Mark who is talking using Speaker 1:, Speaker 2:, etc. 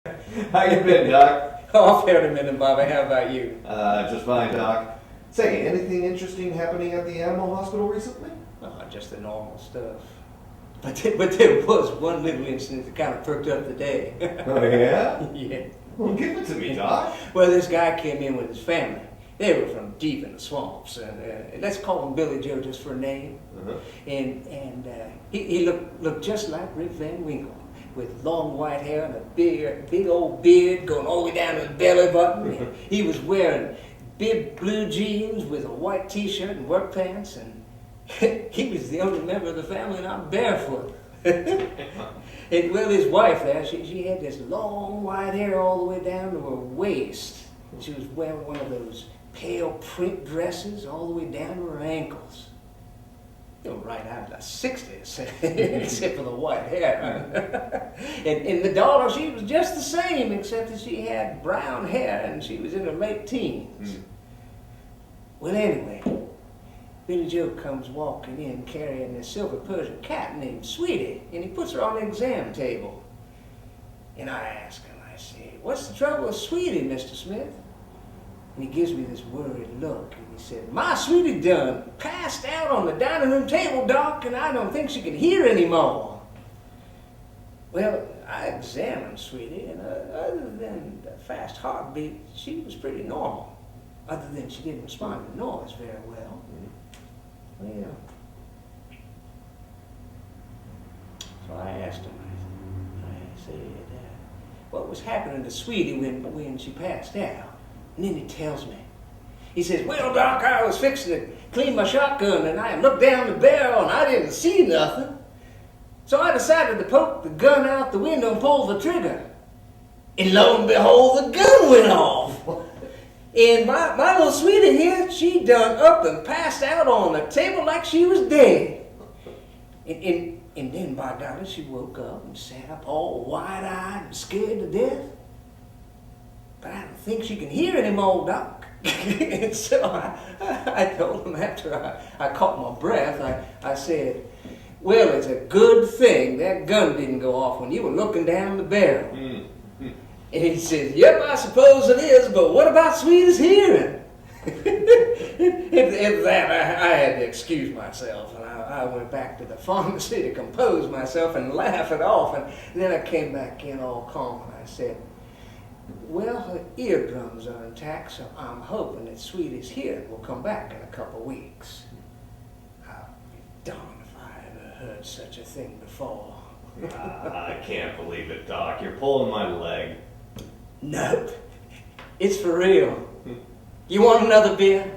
Speaker 1: How you been, Doc?
Speaker 2: Oh, fair minute, Bubba. How about you?
Speaker 1: Just fine, Doc. Say, anything interesting happening at the animal hospital recently?
Speaker 2: Oh, just the normal stuff. But there was one little incident that kind of perked up the day.
Speaker 1: Oh, yeah?
Speaker 2: Yeah.
Speaker 1: Well, give it to me, Doc.
Speaker 2: Well, this guy came in with his family. They were from deep in the swamps, and let's call him Billy Joe just for a name.
Speaker 1: Uh-huh.
Speaker 2: And he looked just like Rip Van Winkle, with long white hair and a big old beard going all the way down to the belly button. He was wearing big blue jeans with a white t-shirt and work pants, and he was the only member of the family not barefoot. And well, his wife there, she had this long white hair all the way down to her waist. She was wearing one of those pale print dresses all the way down to her ankles. You know, right out of the 60s, except for the white hair. and the daughter, she was just the same, except that she had brown hair and she was in her late teens. Well, anyway, Billy Joe comes walking in carrying this silver Persian cat named Sweetie, and he puts her on the exam table. And I ask him, I say, "What's the trouble with Sweetie, Mr. Smith?" And he gives me this worried look, and he said, "My Sweetie done passed out on the dining room table, Doc, and I don't think she can hear anymore." Well, I examined Sweetie, and other than the fast heartbeat, she was pretty normal. Other than she didn't respond to noise very well. Well, so I asked him, I said, what was happening to Sweetie when she passed out? And then he tells me. He says, "Well, Doc, I was fixing to clean my shotgun and I looked down the barrel and I didn't see nothing. So I decided to poke the gun out the window and pull the trigger. And lo and behold, the gun went off. And my little Sweetie here, she done up and passed out on the table like she was dead. And then, by golly, she woke up and sat up all wide-eyed and scared to death. But I don't think she can hear anymore, Doc." And so I told him after I caught my breath, I said, "Well, it's a good thing that gun didn't go off when you were looking down the barrel." And he said, "Yep, I suppose it is, but what about Sweetie's hearing?" At that, I had to excuse myself, and I went back to the pharmacy to compose myself and laugh it off. And then I came back in all calm, and I said, "Well, her eardrums are intact, so I'm hoping that Sweetie's hearing will come back in a couple weeks." I'll be darned if I ever heard such a thing before.
Speaker 1: I can't believe it, Doc. You're pulling my leg.
Speaker 2: Nope. It's for real. You want another beer?